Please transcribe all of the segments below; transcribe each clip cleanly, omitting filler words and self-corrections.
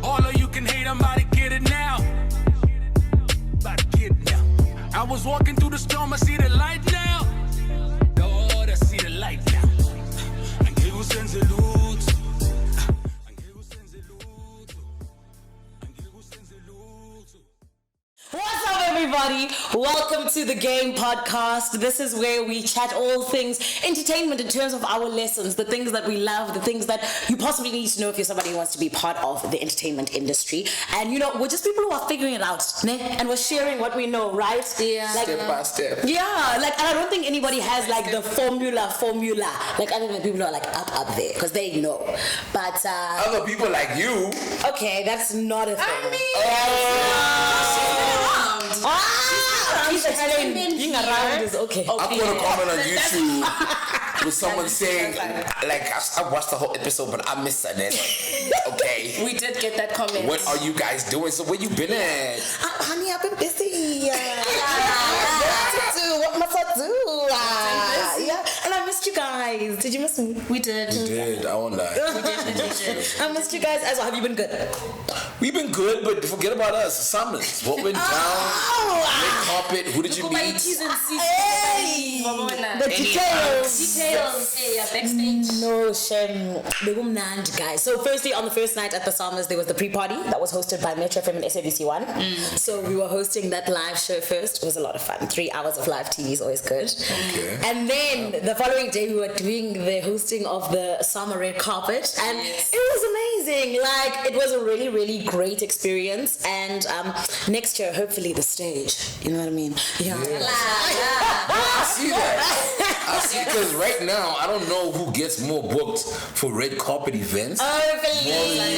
All of you can hate, I'm about to get it now. About to get it now. I was walking through the storm, I see the light now. Lord, I see the light now. Angeke usenze lutho. Angeke usenze lutho. Angeke usenze lutho. What's up, everybody? Welcome to the Game Podcast. This is where we chat all things entertainment in terms of our lessons, the things that we love, the things that you possibly need to know if you're somebody who wants to be part of the entertainment industry. And you know, we're just people who are figuring it out, ne? And we're sharing what we know, right? Yeah. Like, Step by step. Yeah, like, and I don't think anybody has like the formula. Like, I think the people who are like up there because they know. But Other people like you. okay, that's not a thing. Oh. Being around is okay. I put a comment on YouTube with someone saying, like, I watched the whole episode, but I missed Zanele. Okay. We did get that comment. What are you guys doing? So where you been at? Honey, I've been busy. What must I do? Yeah, and I missed you guys. Did you miss me? We did. We did. I won't lie. We definitely did. I missed you guys as well. Have you been good? We've been good, but forget about us. Summers. What went down? Red carpet. Who did you meet? Hey! The details. Hey, backstage. No shame. Begumnand, guys. So firstly, on the first night at the Summers, there was the pre-party that was hosted by Metro FM and SABC1. So we were hosting that live show first. It was a lot of fun. 3 hours of live TV is always good. Okay. And then the following day, we were doing the hosting of the Summer Red Carpet. And it was amazing. Like, it was a really, really great experience. And next year, hopefully, the stage. You know what I mean? Yeah. I see that. I see, because right now, I don't know who gets more booked for red carpet events. Oh, please. More than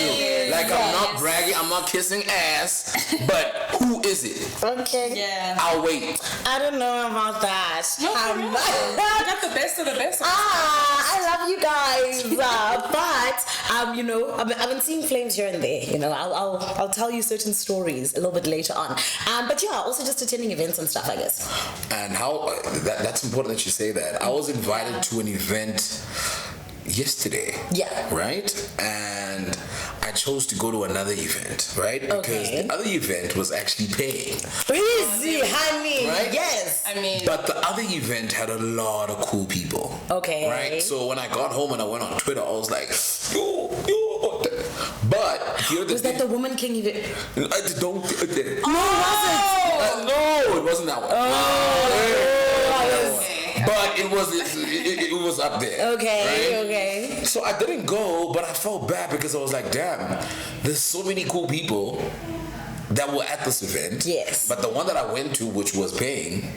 you. Like, I'm not bragging, I'm not kissing ass, but who is it? Okay. Yeah. I'll wait. I don't know about that. No, for real. I got the best of the best. I love you guys. But you know, I've been seeing flames here and there. You know, I'll tell you certain stories a little bit later on. But yeah, also just attending events and stuff, I guess. And how that's important that you say that. I was invited to an event yesterday. Yeah. Right? And I chose to go to another event, right? Because the other event was actually paid. Easy, honey. Right? Yes. I mean, But the other event had a lot of cool people. Okay. Right? So when I got home and I went on Twitter, I was like, yo. But here the Was that the Woman King event? I don't. No, was No, it wasn't that one. But it was up there. Okay, right? okay. So I didn't go, but I felt bad because I was like, damn, there's so many cool people that were at this event. Yes. But the one that I went to, which was paying,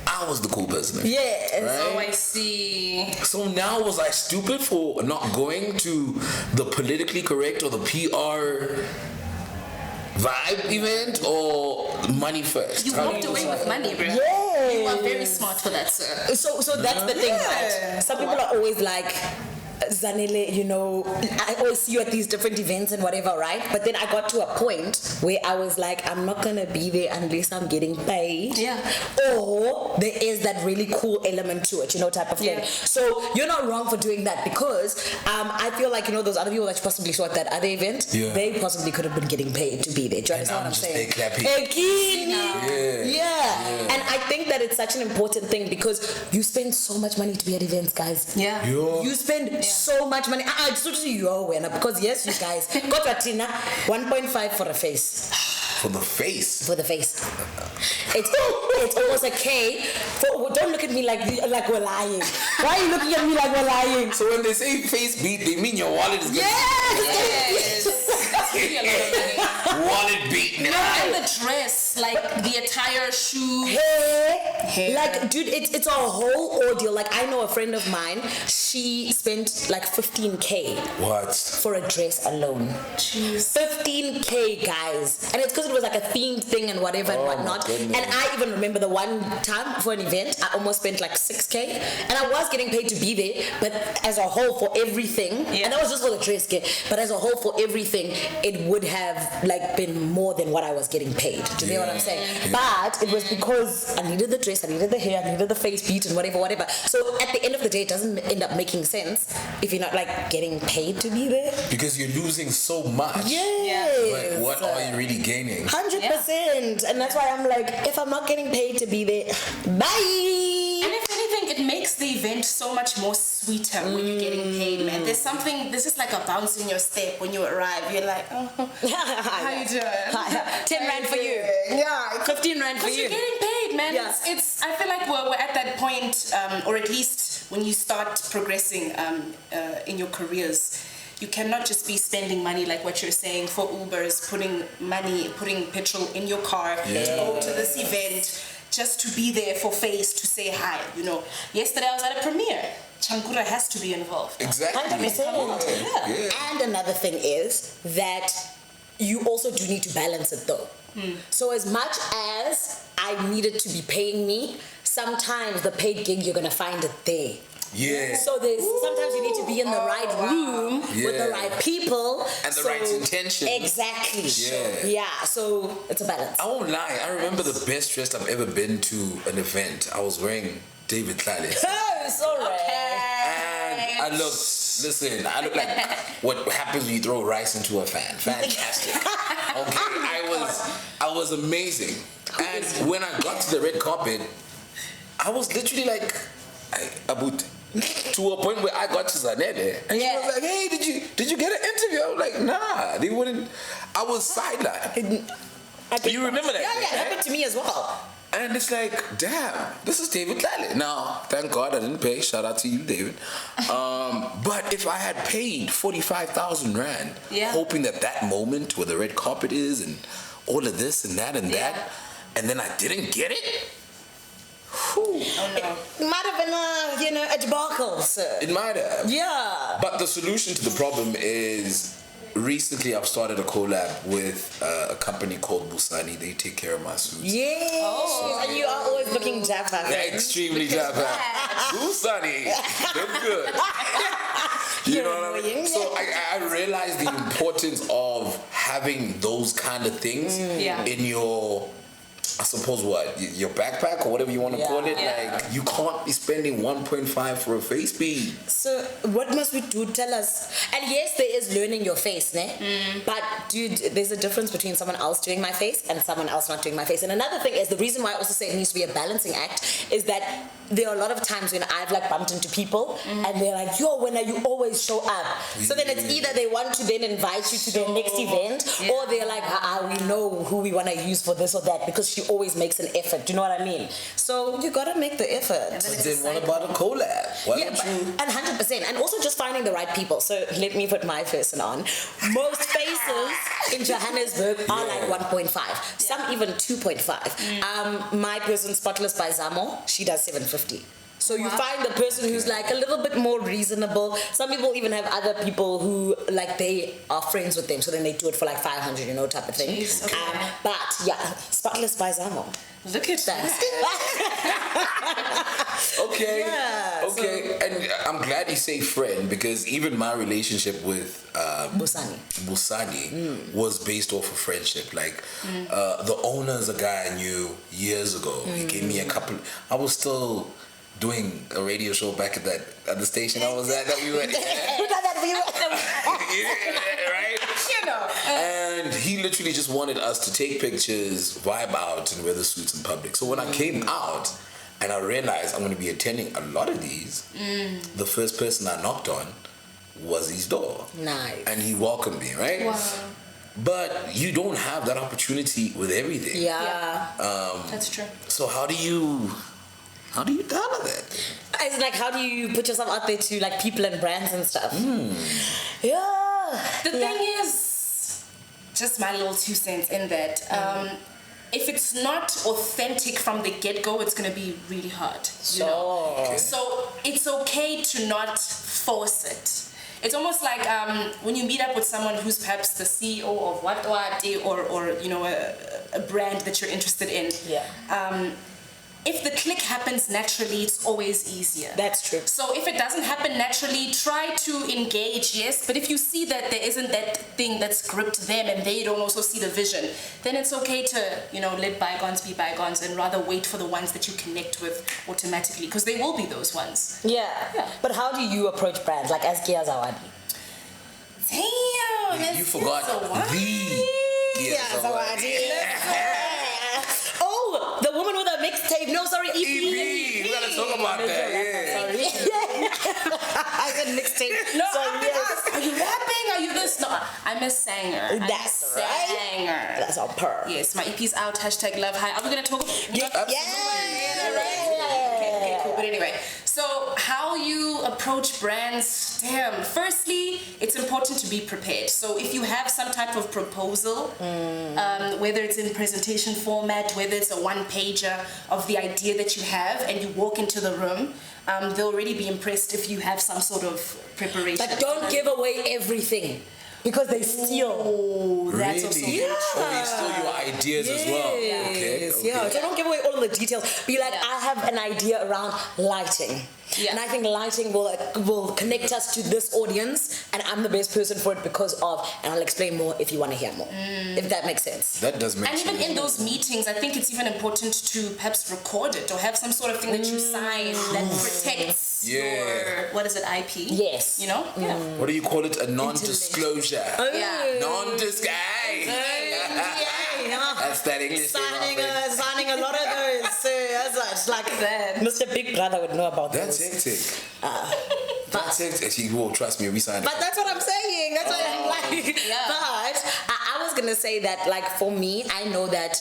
I was the cool person. Yes. Right? oh, I see. So now was I stupid for not going to the politically correct or the PR vibe event, or money first? You walked away with money, bro. Yes. You are very smart for that, sir. So that's the thing, right? Some people are always like, Zanele, you know, I always see you at these different events and whatever, right? But then I got to a point where I was like, I'm not gonna be there unless I'm getting paid. Yeah. Or there is that really cool element to it, you know, type of thing. Yeah. So you're not wrong for doing that because I feel like, you know, those other people that you possibly saw at that other event, they possibly could have been getting paid to be there. Do you understand what I'm saying? Yeah. And I think that it's such an important thing because you spend so much money to be at events, guys. Yeah. You spend so much money. It's totally your winner because yes, you guys got a Tina 1.5 for a face. For the face. For the face. It's almost a K. Don't look at me like we're lying. Why are you looking at me like we're lying? So when they say face beat, they mean your wallet is good. Yes. Really a lot of money. Wallet beat. No, and the dress, like the attire, shoes. Hair. Like, dude, it's a whole ordeal. Like, I know a friend of mine, she spent like 15K. What? For a dress alone. Jeez. 15K, guys. And it's because it was like a themed thing and whatever and whatnot. And I even remember the one time for an event, I almost spent like 6K. And I was getting paid to be there, but as a whole for everything, and that was just for the dress, but as a whole for everything, it would have like been more than what I was getting paid. Do you know what what I'm saying? But it was because I needed the dress, I needed the hair, I needed the face beat and whatever. So at the end of the day, it doesn't end up making sense if you're not like getting paid to be there. Because you're losing so much. Yes. Like, what are you really gaining? 100%. And that's why I'm like, if I'm not getting paid to be there, bye. And if anything, it makes the event so much more sweeter when you're getting paid, man. There's just like a bounce in your step when you arrive. You're like, oh, how you doing? 10 rand for you. Yeah. 15 rand for Because you. you're getting paid, man. Yeah. It's. I feel like we're at that point, or at least when you start progressing in your careers, you cannot just be spending money like what you're saying for Ubers, putting petrol in your car to go to this event, just to be there for face, to say hi. You know, yesterday I was at a premiere. Changura has to be involved. Exactly. 100%. Yeah. And another thing is that you also do need to balance it though. So as much as I needed to be paying me, sometimes the paid gig you're gonna find it there. Yeah. So there's sometimes you need to be in the right room with the right people and the right intention. Exactly. Yeah. So it's a balance. I won't lie. I remember the best dressed I've ever been to an event. I was wearing David Tlale. Oh, sorry. And I look like what happens when you throw rice into a fan. Fantastic. Okay, I was amazing. And when I got to the red carpet, I was literally like, Abut. To a point where I got to Zanele and she was like, hey, did you get an interview? I was like, nah, they wouldn't. I was sidelined. You remember that? Yeah, it happened to me as well. And it's like, damn, this is David Tlale. Now, thank God I didn't pay. Shout out to you, David. But if I had paid 45,000 rand, hoping that moment where the red carpet is and all of this and that, and then I didn't get it. Whew. It might have been a debacle, sir. It might have. Yeah. But the solution to the problem is, recently I've started a collab with a company called Busani. They take care of my suits. Yeah. Oh. And you are always looking Java. They're extremely Java. Busani. They're good. You know what I mean? So I realized the importance of having those kind of things in your, I suppose your backpack or whatever you want to call it. Like, you can't be spending 1.5 for a face bead. So what must we do? Tell us. And yes, there is learning your face, ne? But dude, there's a difference between someone else doing my face and someone else not doing my face. And another thing is, the reason why I also say it needs to be a balancing act is that there are a lot of times when I've like bumped into people and they're like, yo, when are you always show up? So then it's either they want to then invite you to their next event, or they're like, we know who we want to use for this or that, because she always makes an effort. Do you know what I mean? So you gotta make the effort. But then what about a collab? Why don't you? And 100%. And also just finding the right people. So let me put my person on. Most faces in Johannesburg are like 1.5. Some even 2.5. My person, Spotless by Zamo, she does 750. So you find the person who's like a little bit more reasonable. Some people even have other people who like they are friends with them, so then they do it for like 500, type of thing. Jeez, okay. But yeah, Spotless by Zamo. Look at that. Okay. Yeah, okay. And I'm glad you say friend, because even my relationship with Busani was based off of friendship. Like the owner is a guy I knew years ago. He gave me a couple. I was still doing a radio show back at the station I was at that we went. Right? And he literally just wanted us to take pictures, vibe out, and wear the suits in public. So when I came out and I realized I'm going to be attending a lot of these, the first person I knocked on was his door. Nice. And he welcomed me, right? Wow. But you don't have that opportunity with everything. Yeah. That's true. So how do you handle that? It's like, how do you put yourself out there to like people and brands and stuff? Yeah. The thing is, just my little 2 cents in that, if it's not authentic from the get-go, it's going to be really hard. Okay. So it's okay to not force it. It's almost like when you meet up with someone who's perhaps the CEO of what or a brand that you're interested in. if the click happens naturally, it's always easier. That's true. So if it doesn't happen naturally, try to engage, yes. But if you see that there isn't that thing that's gripped them and they don't also see the vision, then it's okay to, let bygones be bygones and rather wait for the ones that you connect with automatically, because they will be those ones. Yeah. But how do you approach brands, like as Kea Zawadi? Damn, You forgot the Kea Zawadi. Oh, the woman with a mixtape. No, sorry, EP. We gotta talk about that. Yeah. Sorry. I said mixtape. No, sorry, yes. are you rapping? Are you this? No, I'm a singer. That's I'm a right. singer. That's on per. Yes, my EP's out. # love high. Are we gonna talk? Yeah. Okay, cool. But anyway, so how you approach brands? Damn. Firstly, it's important to be prepared. So if you have some type of proposal, whether it's in presentation format, whether it's a one-pager of the idea that you have, and you walk into the room, they'll already be impressed if you have some sort of preparation. But don't give away everything. Because they steal. Oh, that's also Really? Yeah. Oh, they steal your ideas as well. Okay. Yeah. So don't give away all the details. Be like, I have an idea around lighting. Yeah. And I think lighting will connect us to this audience, and I'm the best person for it because of, and I'll explain more if you want to hear more. If that makes sense. That does make And sense. even in those meetings, I think it's even important to perhaps record it or have some sort of thing that you sign that protects your, what is it, IP? Yes. Yeah. What do you call it? A non-disclosure. Yeah. Non-disclosure. That's that English thing, my friend. Signing a lot of those. So that's like that. Mr. Big Brother would know about That's those. hectic. But That's hectic. She will, trust me, we signed it. But that's what I'm saying. That's what I'm like. Yeah. But I was gonna say that, like, for me, I know that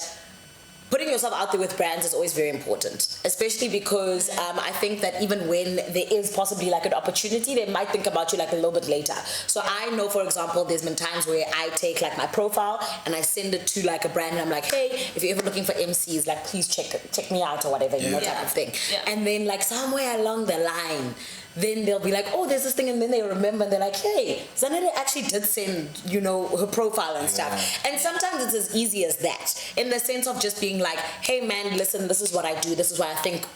putting yourself out there with brands is always very important, especially because I think that even when there is possibly like an opportunity, they might think about you like a little bit later. So I know, for example, there's been times where I take like my profile and I send it to like a brand and I'm like, hey, if you're ever looking for MCs, like please check me out or whatever, type of thing. Yeah. And then like somewhere along the line, then they'll be like, oh, there's this thing, and then they remember and they're like, hey, Zanele actually did send, her profile and stuff. And sometimes it's as easy as that, in the sense of just being like, hey man, listen, this is what I do, this is what I think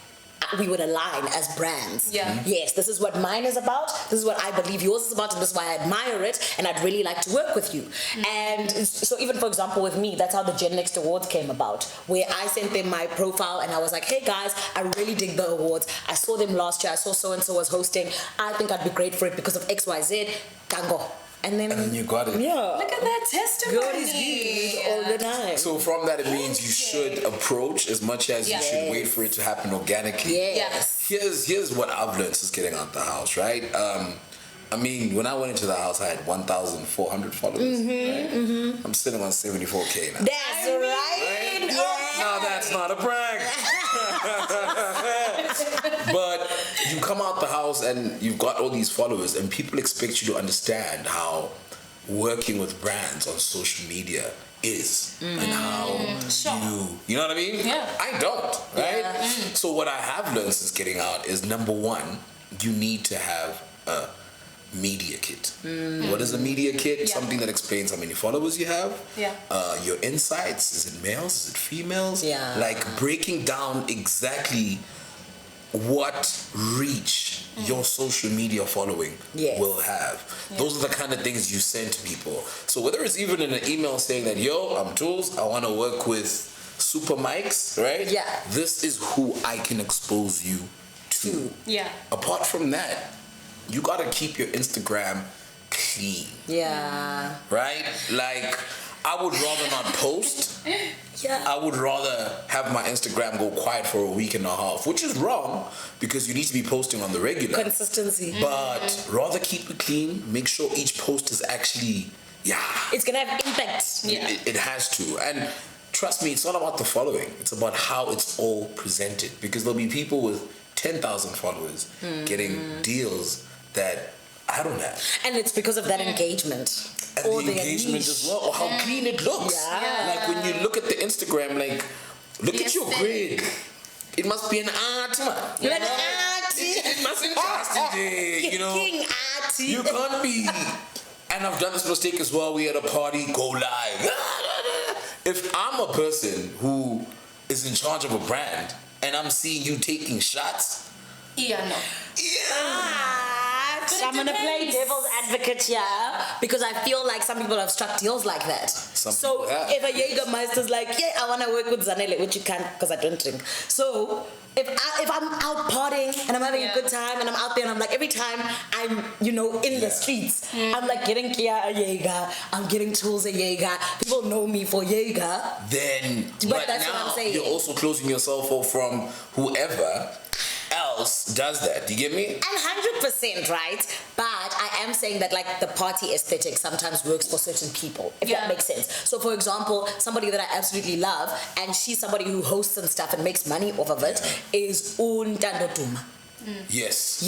we would align as brands. Yeah. Yes, this is what mine is about, this is what I believe yours is about, and this is why I admire it, and I'd really like to work with you. And so even, for example, with me, that's how the Gen Next Awards came about, where I sent them my profile and I was like, hey guys, I really dig the awards. I saw them last year, I saw so-and-so was hosting. I think I'd be great for it because of XYZ. Tango. And then you got it. Yeah. Look at that testimony. God is used all the time. So from that, it means you should approach as much as you should wait for it to happen organically. Yes. Here's what I've learned since getting out the house, right? I mean, when I went into the house, I had 1,400 followers. Right? I'm sitting on 74K now. That's right. No, that's not a prank. But you come out the house and you've got all these followers, and people expect you to understand how working with brands on social media is and how you know what I mean? Yeah. I don't, right? So what I have learned since getting out is, number one, you need to have a media kit. What is a media kit? Something that explains how many followers you have, your insights, is it males, is it females, like breaking down exactly what reach your social media following will have. Those are the kind of things you send to people. So whether it's even in an email saying that, yo, I'm Tulz, I want to work with super mics, right? This is who I can expose you to. Apart from that, you gotta keep your Instagram clean. Right? Like, I would rather not post. I would rather have my Instagram go quiet for a week and a half, which is wrong because you need to be posting on the regular. Consistency. But rather keep it clean, make sure each post is actually, it's gonna have impact. it has to. And trust me, it's not about the following, it's about how it's all presented, because there'll be people with 10,000 followers getting deals that I don't have. And it's because of that engagement. And or the engagement as well, or how clean it looks. Like when you look at the Instagram, like, look at your grid. It must be an art, man. You're an arty. It mustn't just you know. King arty. You can't be. And I've done this mistake as well. We at a party, go live. If I'm a person who is in charge of a brand, and I'm seeing you taking shots. Yeah, no. But I'm gonna play devil's advocate here because I feel like some people have struck deals like that. So if a Jägermeister's like, yeah, I wanna work with Zanele, which you can't because I don't drink. So if I'm out partying and I'm having a good time and I'm out there and I'm like, every time I'm, in the streets, I'm like getting Kea a Jaeger, I'm getting Tulz a Jaeger, people know me for Jaeger. But that's now what I'm saying. You're also closing yourself off from whoever else does that. Do you get me? And 100%, right? But I am saying that like the party aesthetic sometimes works for certain people, if that makes sense. So for example, somebody that I absolutely love, and she's somebody who hosts and stuff and makes money off of it, is Ntando Duma. Yes.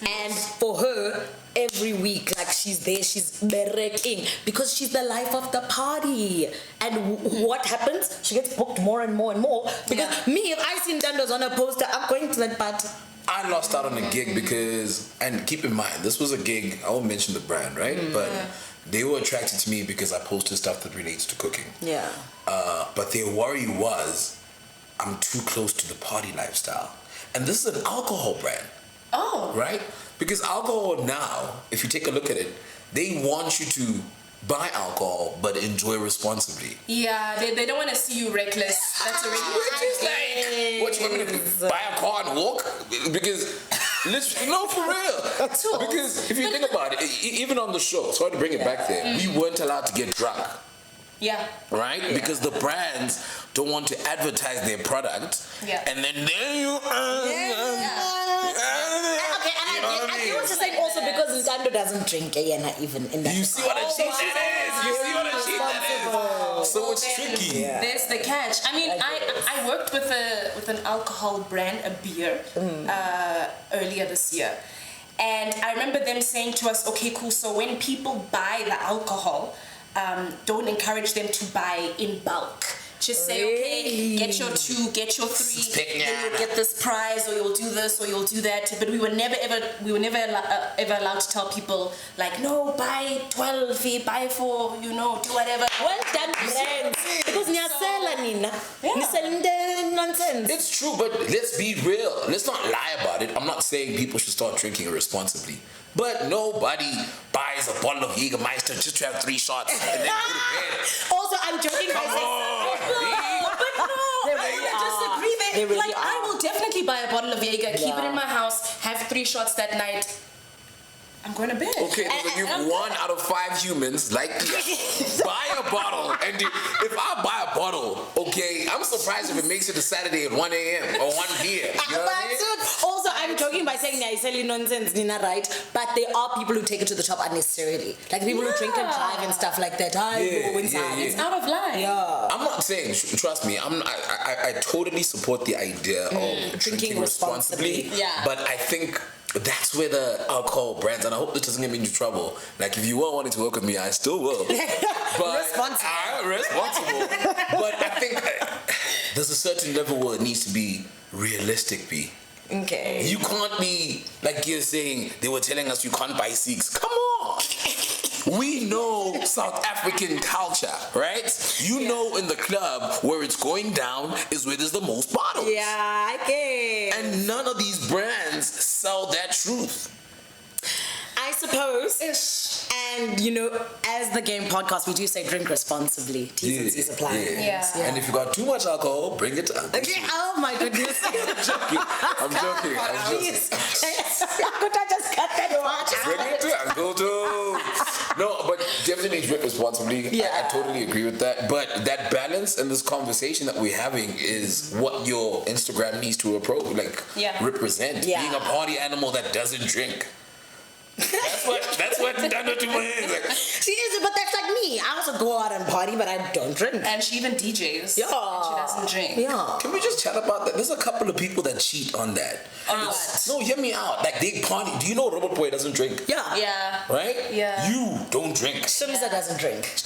And for her, every week, like she's there, she's bereking because she's the life of the party. And what happens? She gets booked more and more and more. Because me, if I see Ntando's on a poster, I'm going to that party. I lost out on a gig because, and keep in mind, this was a gig, I won't mention the brand, right? But they were attracted to me because I posted stuff that relates to cooking. Yeah. But their worry was, I'm too close to the party lifestyle. And this is an alcohol brand. Oh. Right? Because alcohol now, if you take a look at it, they want you to buy alcohol but enjoy responsibly. Yeah, they don't want to see you reckless. That's already Which is like, what, you want me to buy a car and walk? Because, literally, no, for real. Because if you think about it, even on the show, sorry to bring it back there, we weren't allowed to get drunk. Yeah. Right? Yeah. Because the brands don't want to advertise their product. Yeah. And then there you are. Okay, and I get what you're saying also because Ntando doesn't drink even in that. You see what a cheat that is? You see what a cheat that is? So it's tricky. Yeah. There's the catch. I mean, I worked with an alcohol brand, a beer, earlier this year. And I remember them saying to us, okay, cool, so when people buy the alcohol, don't encourage them to buy in bulk. Just say, okay, get your 2, get your 3, then you'll get this prize, or you'll do this, or you'll do that. But we were never ever allowed to tell people like, no, buy 12, buy 4, do whatever. Well done, friends. Because niyasela nina. Nisela nonsense. It's true, but let's be real. Let's not lie about it. I'm not saying people should start drinking irresponsibly. But nobody buys a bottle of Jägermeister just to have 3 shots and then go to bed. Also, I'm joking. Come on. But no, I want to disagree there. They really Like, I will definitely buy a bottle of Jaeger, keep it in my house, have 3 shots that night. I'm going to bed. Okay, so you 1 out of 5 humans like buy a bottle, and if I buy a bottle, okay, I'm surprised if it makes it to Saturday at 1 a.m. or 1 p.m. You know what I mean? Also, I'm joking by saying I silly nonsense, Nina, right? But there are people who take it to the top unnecessarily, like people who drink and drive and stuff like that. It's out of line. Yeah. I'm not saying, trust me, I totally support the idea of drinking responsibly. Yeah. But I think that's where the alcohol brands, and I hope this doesn't get me into trouble. Like, if you were wanting to work with me, I still will. But responsible. But I think there's a certain level where it needs to be realistic, B. Okay. You can't be, like you're saying, they were telling us you can't buy Sikhs. Come on. We know South African culture, right? You know in the club where it's going down is where there's the most bottles. Yeah, okay. And none of these brands sell that truth. I suppose. And, as the Game Podcast, we do say drink responsibly. T's and C's apply. Yeah. And if you got too much alcohol, bring it up. Okay, oh my goodness. I'm joking. Could I just cut that part? Bring it to Uncle Joe. No, but definitely drink responsibly. Yeah. I totally agree with that. But that balance and this conversation that we're having is what your Instagram needs to represent. Yeah. Being a party animal that doesn't drink. That's what Ntando to me is. Like, She is, but that's like me. I also go out and party, but I don't drink. And she even DJs. Yeah. And she doesn't drink. Yeah. can we just chat about that? There's a couple of people that cheat on that. No, hear me out. Like, they party. Do you know Robert Boy doesn't drink? Yeah. Yeah. Right? Yeah. You don't drink. Shamiza doesn't drink.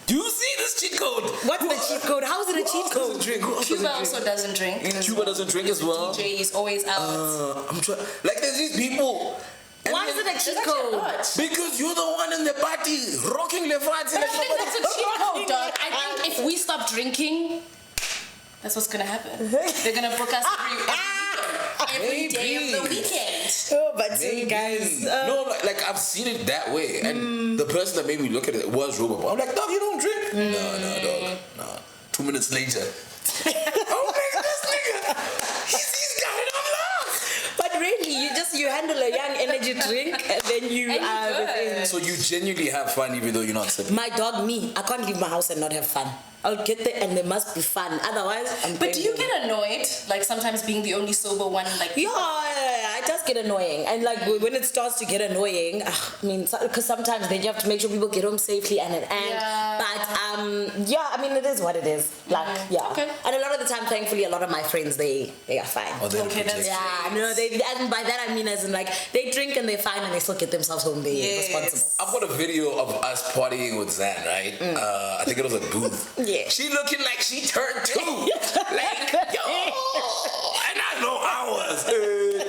Do you see this cheat code? What's the cheat code? How is it a cheat code? Doesn't drink? Who else Cuba doesn't also doesn't drink. Cuba doesn't drink as well. DJ is always out. I'm trying. Like, there's these people. Why is it a cheat code? Because you're the one in the party rocking the party. I think that's a cheat code, dog. I think if we stop drinking, That's what's gonna happen. They're gonna book us every day of the weekend. Oh, but Maybe. guys. No, like I've seen it that way, and the person that made me look at it was Robot. I'm like, no, you don't drink. No, dog. No. 2 minutes later, oh man, this nigga, he's got it on lock. But really, you handle a young energy drink and then you And are you're good. within. So you genuinely have fun even though you're not sipping. My dog, me, I can't leave my house and not have fun. I'll get there and there must be fun. Otherwise, I'm But do you going get annoyed, like sometimes being the only sober one, like? Yeah, it does get annoying. And like when it starts to get annoying, I mean, because sometimes then you have to make sure people get home safely and. Yeah. But yeah, I mean, it is what it is. Like, yeah. Okay. And a lot of the time, thankfully, a lot of my friends, they are fine. Oh, they're Okay, that's- Yeah, no, and by that I mean as in like they drink and they're fine and they still get themselves home. They're Yes. responsible. I've got a video of us partying with Zan, right? I think it was a booth. Yeah. She looking like she turned 2. Like, yo. And I know I was.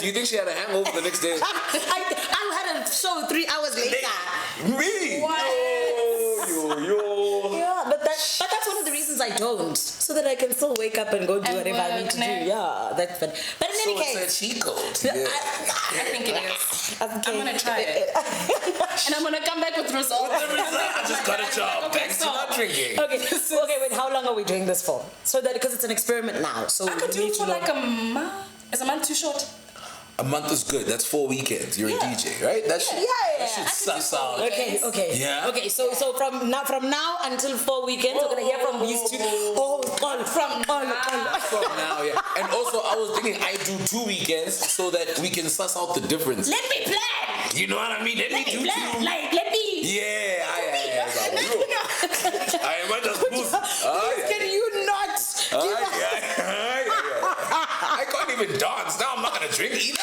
Do you think she had a hangover the next day? I had a show 3 hours later. Me? What? Yo. Yeah, but that's one of the reasons I don't, so that I can still wake up and go do And whatever I need work, to no? do. Yeah, that's fun. But in So any it's case, a cheat code. I think it is. I'm I'm gonna try it. And I'm gonna come back with results. I just got a job. Thanks to not drinking. Okay, wait, how long are we doing this for? So that, because it's an experiment now, so I could we do need it to for know. like a month. Is a month too short? A month is good. That's 4 weekends. You're a DJ, right? That should, Yeah. that should I could suss do out. 4 Okay, okay. Yeah. Okay, so from now until 4 weekends, we're gonna hear from these two. Oh, all From now. From now, yeah. And also, I was thinking I do 2 weekends so that we can suss out the difference. Let me plan. You know what I mean? Let me do 2. Like, let me. Yeah, I am just boost. Can you not? I can't even dance. Now I'm not gonna drink either.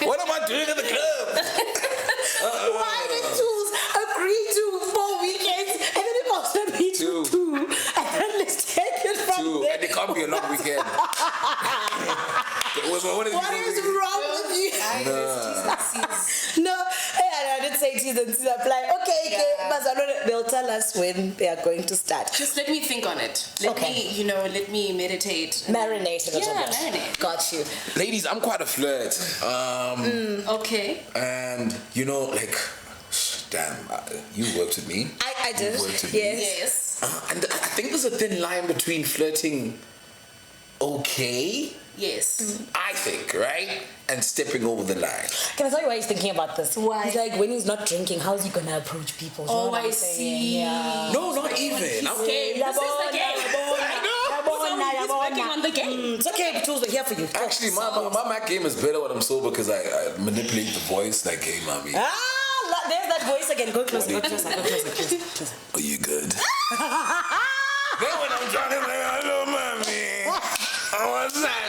What am I doing in the club? Why did Tulz agree to 4 weekends and then it also be to 2? And then let's take it from 2, there. and it can't be a long weekend. What What is wrong with you? No, I didn't say T's and C's apply. Okay, but they'll tell us when they are going to start. Just let me think on it. Let me meditate. Marinate a little Yeah, bit. marinate. Got you. Ladies, I'm quite a flirt. Okay. And you know, like, damn, you worked with me. I did. You worked with me. Yes. Yes. And I think there's a thin line between flirting okay, Yes. I think, right? And stepping over the line. Can I tell you why he's thinking about this? Why? He's like, when he's not drinking, how is he gonna approach people? You know Oh, what I'm I saying? see. Yeah. No, not even. I'm Okay, this is the game. He's working on the game. It's okay, Tulz, we're here for you. Actually, my Mac game is better when I'm sober because I manipulate the voice like, hey, mommy, There's that voice again. Go closer, go closer, go closer, closer. are you good? Then when I'm drunk, I'm like, hello, mommy. What's that?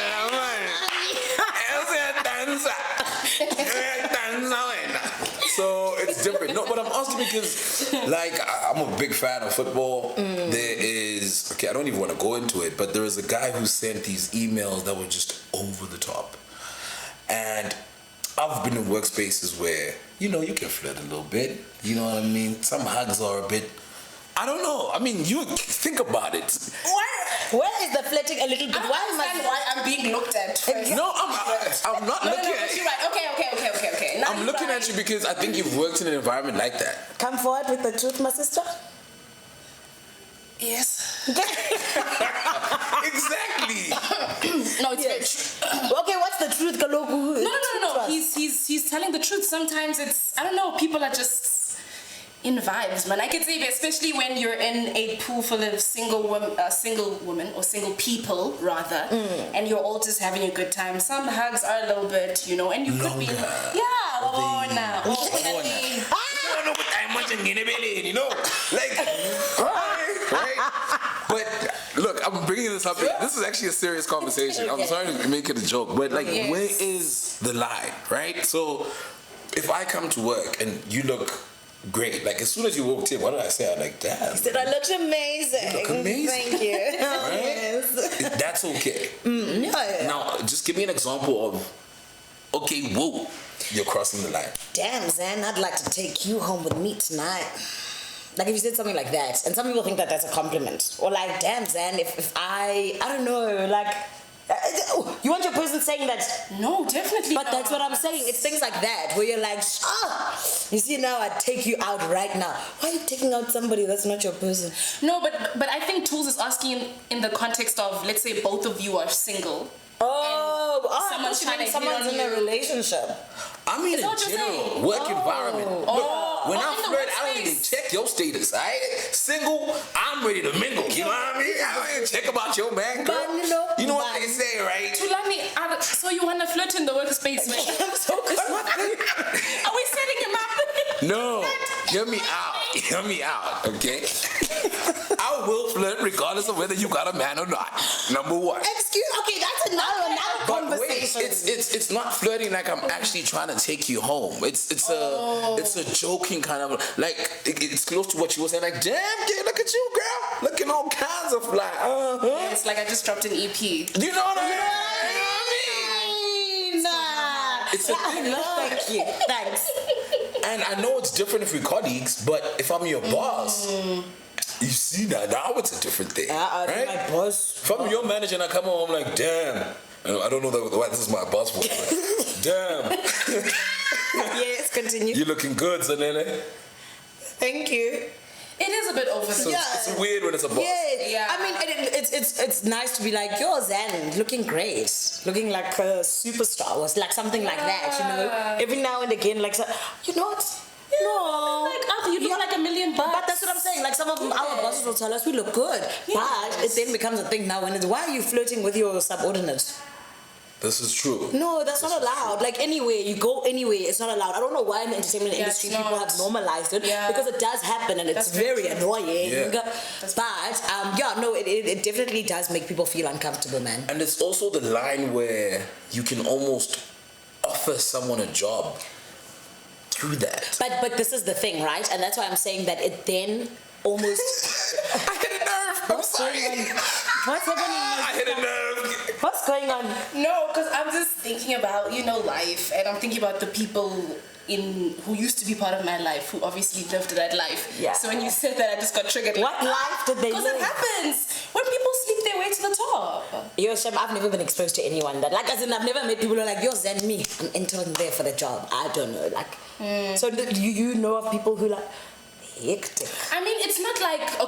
So it's different. No, but I'm asking because, like, I'm a big fan of football. There is, I don't even want to go into it, but there is a guy who sent these emails that were just over the top. And I've been in workspaces where, you know, you can flirt a little bit. You know what I mean? Some hugs are a bit, I don't know. I mean, you think about it. Where is the flirting a little bit? I don't understand why I'm being looked at. First. No, I'm not No, looking but at you're you. right. Okay. Now I'm looking at you because I think you've worked in an environment like that. Come forward with the truth, my sister. Yes. Exactly. No, it's very true. Okay, what's the truth, Kaloku? No. He's telling the truth. Sometimes it's, I don't know, people are just in vibes, man. I could say, especially when you're in a pool full of single women or single people rather, and you're all just having a good time. Some hugs are a little bit, you know, and you could be, you know, like, right? But look, I'm bringing this up. This is actually a serious conversation. I'm sorry to make it a joke, but like, where is the line, right? So, if I come to work and you look great, like as soon as you walked in, what did I say? I'm like, damn. Said I looked amazing. You look amazing. Thank you. Right? Yes. That's okay. Yeah. Now, just give me an example of, okay, whoa, you're crossing the line. Damn, Zan, I'd like to take you home with me tonight. Like if you said something like that, and some people think that that's a compliment, or like, damn, Zan, if I don't know, like, you want your person saying that? No, definitely But not. that's what I'm saying. It's things like that where you're like, you see now I take you out right now. Why are you taking out somebody that's not your person? No, but I think Tulz is asking in the context of, let's say both of you are single. Someone's trying to hit someone's on in a you. relationship. I mean, Is that in what you're general, saying? work environment. Look, when I in the flirt, I don't even workspace. check your status. Single, I'm ready to mingle. You know what I mean? I don't even check about your man, girl. But You know what they say, right? Tulani, so you want to flirt in the workspace, man? I'm so Are we setting him up? No, hear me out. Hear me out, okay? I will flirt regardless of whether you got a man or not. Number one. Okay, that's another But wait, conversation. it's not flirting like I'm actually trying to take you home. It's a joking kind of like it's close to what you were saying. Like, damn, kid, look at you, girl, looking all kinds of fly. It's like I just dropped an EP. You know what I mean? It's a thing. Thank you. Thanks. And I know it's different if we're colleagues, but if I'm your boss, you see that now it's a different thing, right? My boss. If I'm your manager and I come home, I'm like, damn. I don't know why this is my boss for. Damn. Yes, continue. You looking good, Zanele. Thank you. It is a bit over the So it's weird when it's a boss. Yeah. I mean, it's nice to be like, yo, Zan, looking great, looking like a superstar, or like something like that, you know. Every now and again, like, you know what? No, like, you look like $1 million. But that's what I'm saying. Like some of our bosses will tell us we look good, but it then becomes a thing now. When it's why are you flirting with your subordinates? This is true. No, that's not allowed. Like anywhere you go, anywhere it's not allowed. I don't know why in the entertainment industry it's people not. have normalized it because it does happen and it's That's very very true. annoying. Yeah. But it definitely does make people feel uncomfortable, man. And it's also the line where you can almost offer someone a job through that. But this is the thing, right? And that's why I'm saying that it then almost. I hit a nerve. I'm sorry. What's happening? I hit a nerve. What's going on? No, because I'm just thinking about, life, and I'm thinking about the people who used to be part of my life, who obviously lived that life. Yeah. So when you said that, I just got triggered. What life did they Because it live? happens when people sleep their way to the top. Yo, Shem, I've never been exposed to anyone that, like, as in, I've never met people who are like, yo, Zen, me, I'm entering there for the job. I don't know, like. So do you know of people who like hectic? I mean, it's not like,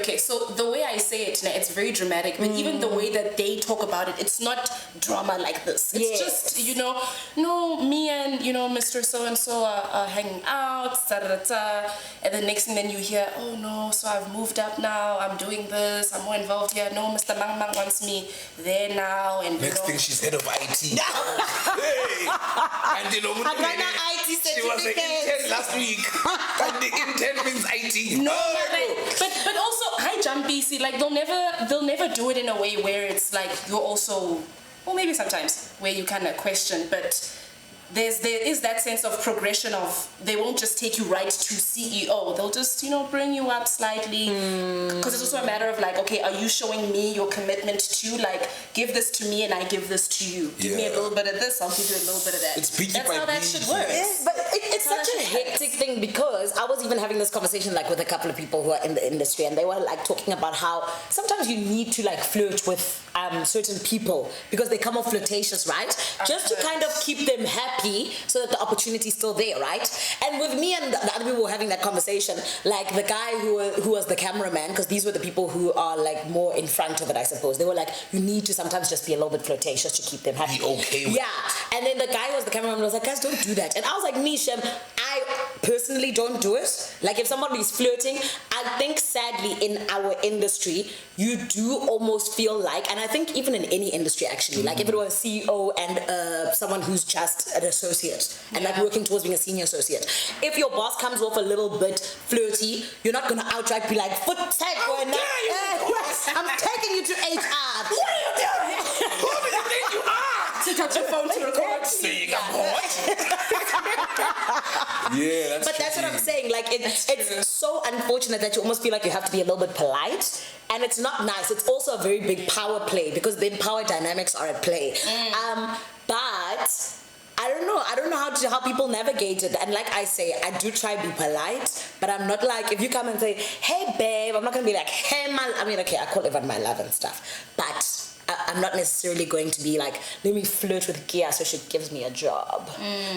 okay. So the way I say it, it's very dramatic, but even the way that they talk about it, it's not drama like this. It's just, no, me and, Mr. So-and-so are hanging out, and the next thing then you hear, oh no, so I've moved up now, I'm doing this, I'm more involved here. No, Mr. Mang Mang wants me there now. And Next thing, she's head of IT. Hey! And I got my IT she was an certificate. intern last week. And the intern means IT. No, but also hi Jumpy, see, like they'll never do it in a way where it's like you're also, well, maybe sometimes where you kind of question, but there is that sense of progression of they won't just take you right to CEO, they'll just bring you up slightly, because it's also a matter of like, okay, are you showing me your commitment to like give this to me and I give this to you, give me a little bit of this, I'll give you a little bit of that. It's peaky That's by how that peaky. should work. Yes, but it's such a hectic thing because I was even having this conversation like with a couple of people who are in the industry, and they were like talking about how sometimes you need to like flirt with certain people because they come off flirtatious, right? Just to kind of keep them happy so that the opportunity is still there, right? And with me and the other people were having that conversation, like the guy who was the cameraman, because these were the people who are like more in front of it, I suppose. They were like, you need to sometimes just be a little bit flirtatious to keep them happy. Be okay with it. And then the guy who was the cameraman was like, guys, don't do that. And I was like, me, Shem, I personally don't do it. Like if somebody is flirting, I think sadly in our industry, you do almost feel like, and I think even in any industry actually, like if it was a CEO and someone who's just an associate and like working towards being a senior associate, if your boss comes off a little bit flirty, you're not gonna outright be like, foot tag going I'm taking you to HR. What are you doing? Who do you think you are? To touch your phone to record. Saying I'm hot. Yeah, that's But that's what I'm saying. Like it's so unfortunate that you almost feel like you have to be a little bit polite, and it's not nice. It's also a very big power play because then power dynamics are at play. But I I don't know how people navigate it. And like I say, I do try to be polite, but I'm not like, if you come and say, hey babe, I'm not gonna be like, hey my, I mean, okay, I call everyone my love and stuff, but I'm not necessarily going to be like, let me flirt with Kea so she gives me a job.